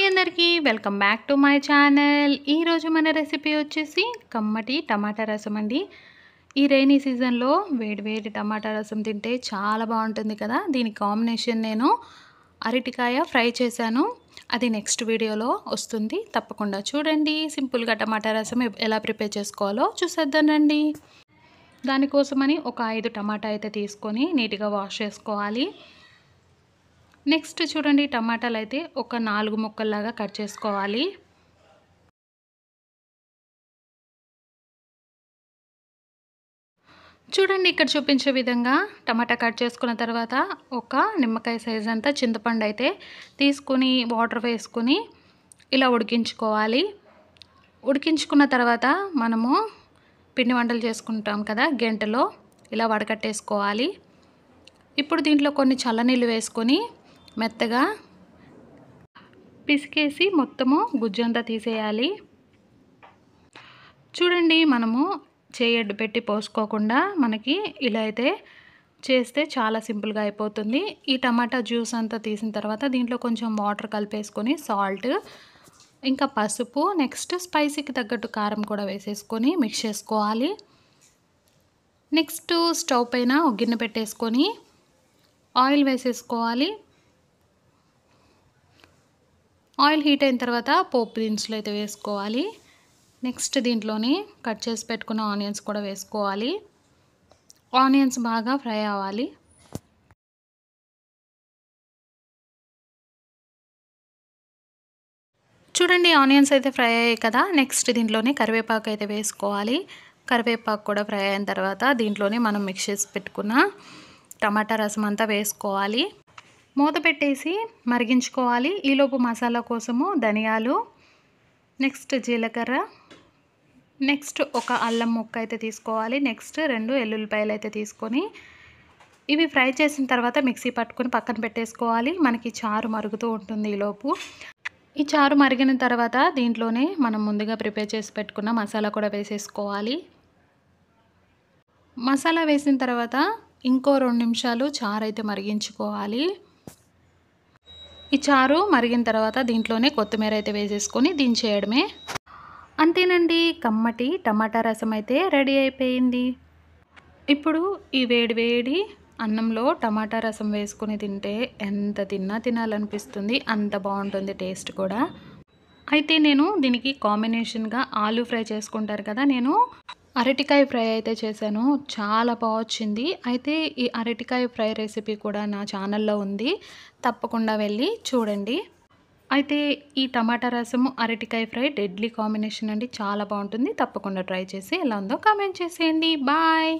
Hi అందరికీ welcome back to my channel. ఈరోజు మన రెసిపీ వచ్చేసి కమ్మటి టమాటా రసం అండి. ఈ రైనీ సీజన్లో వేడి టమాటా రసం తింటే చాలా బాగుంటుంది కదా. దీని కాంబినేషన్ నేను అరటికాయ ఫ్రై చేశాను. అది నెక్స్ట్ వీడియోలో వస్తుంది, తప్పకుండా చూడండి. సింపుల్గా టమాటా రసం ఎలా ప్రిపేర్ చేసుకోవాలో చూసేద్దానండి. దానికోసమని ఒక 5 టమాటా అయితే తీసుకొని నీట్గా వాష్ చేసుకోవాలి. నెక్స్ట్ చూడండి, టమాటాలు అయితే ఒక 4 ముక్కల్లాగా కట్ చేసుకోవాలి. చూడండి, ఇక్కడ చూపించే విధంగా టమాటా కట్ చేసుకున్న తర్వాత ఒక నిమ్మకాయ సైజ్ అంతా చింతపండు అయితే తీసుకుని వాటర్ వేసుకుని ఇలా ఉడికించుకోవాలి. ఉడికించుకున్న తర్వాత మనము పిండి వంటలు చేసుకుంటాం కదా, గెంటలో ఇలా వడకట్టేసుకోవాలి. ఇప్పుడు దీంట్లో కొన్ని చల్లనీళ్ళు వేసుకొని మెత్తగా పిసికేసి మొత్తము గుజ్జంతా తీసేయాలి. చూడండి, మనము చేయడ్డు పెట్టి పోసుకోకుండా మనకి ఇలా అయితే చేస్తే చాలా సింపుల్గా అయిపోతుంది. ఈ టమాటా జ్యూస్ అంతా తీసిన తర్వాత దీంట్లో కొంచెం వాటర్ కలిపేసుకొని సాల్ట్, ఇంకా పసుపు, నెక్స్ట్ స్పైసీకి తగ్గట్టు కారం కూడా వేసేసుకొని మిక్స్ చేసుకోవాలి. నెక్స్ట్ స్టవ్ పైన ఒక గిన్నె పెట్టేసుకొని ఆయిల్ వేసేసుకోవాలి. ఆయిల్ హీట్ అయిన తర్వాత పోపు దినుసులు అయితే వేసుకోవాలి. నెక్స్ట్ దీంట్లోనే కట్ చేసి పెట్టుకున్న ఆనియన్స్ కూడా వేసుకోవాలి. ఆనియన్స్ బాగా ఫ్రై అవ్వాలి. చూడండి, ఆనియన్స్ అయితే ఫ్రై అయ్యాయి కదా. నెక్స్ట్ దీంట్లోనే కరివేపాకు అయితే వేసుకోవాలి. కరివేపాకు కూడా ఫ్రై అయిన తర్వాత దీంట్లోనే మనం మిక్స్ చేసి పెట్టుకున్న టమాటా రసం అంతా వేసుకోవాలి. మూత పెట్టేసి మరిగించుకోవాలి. ఈలోపు మసాలా కోసము ధనియాలు, నెక్స్ట్ జీలకర్ర, నెక్స్ట్ ఒక అల్లం ముక్క అయితే తీసుకోవాలి. నెక్స్ట్ 2 ఎల్లుల్లిపాయలు అయితే తీసుకొని ఇవి ఫ్రై చేసిన తర్వాత మిక్సీ పట్టుకొని పక్కన పెట్టేసుకోవాలి. మనకి చారు మరుగుతూ ఉంటుంది. ఈలోపు ఈ చారు మరిగిన తర్వాత దీంట్లోనే మనం ముందుగా ప్రిపేర్ చేసి పెట్టుకున్న మసాలా కూడా వేసేసుకోవాలి. మసాలా వేసిన తర్వాత ఇంకో 2 నిమిషాలు చారు అయితే మరిగించుకోవాలి. ఈ చారు మరిగిన తర్వాత దీంట్లోనే కొత్తిమీర అయితే వేసేసుకొని దించేయడమే. అంతేనండి, కమ్మటి టమాటా రసం అయితే రెడీ అయిపోయింది. ఇప్పుడు ఈ వేడి అన్నంలో టమాటా రసం వేసుకొని తింటే ఎంత తినాలనిపిస్తుంది, అంత బాగుంటుంది టేస్ట్ కూడా. అయితే నేను దీనికి కాంబినేషన్గా ఆలూ ఫ్రై చేసుకుంటారు కదా, నేను అరటికాయ ఫ్రై అయితే చేశాను. చాలా బాగా వచ్చింది. అయితే ఈ అరటికాయ ఫ్రై రెసిపీ కూడా నా ఛానల్లో ఉంది, తప్పకుండా వెళ్ళి చూడండి. అయితే ఈ టమాటా రసము అరటికాయ ఫ్రై డెడ్లీ కాంబినేషన్ అండి, చాలా బాగుంటుంది. తప్పకుండా ట్రై చేసి ఎలా ఉందో కామెంట్ చేసేయండి. బాయ్.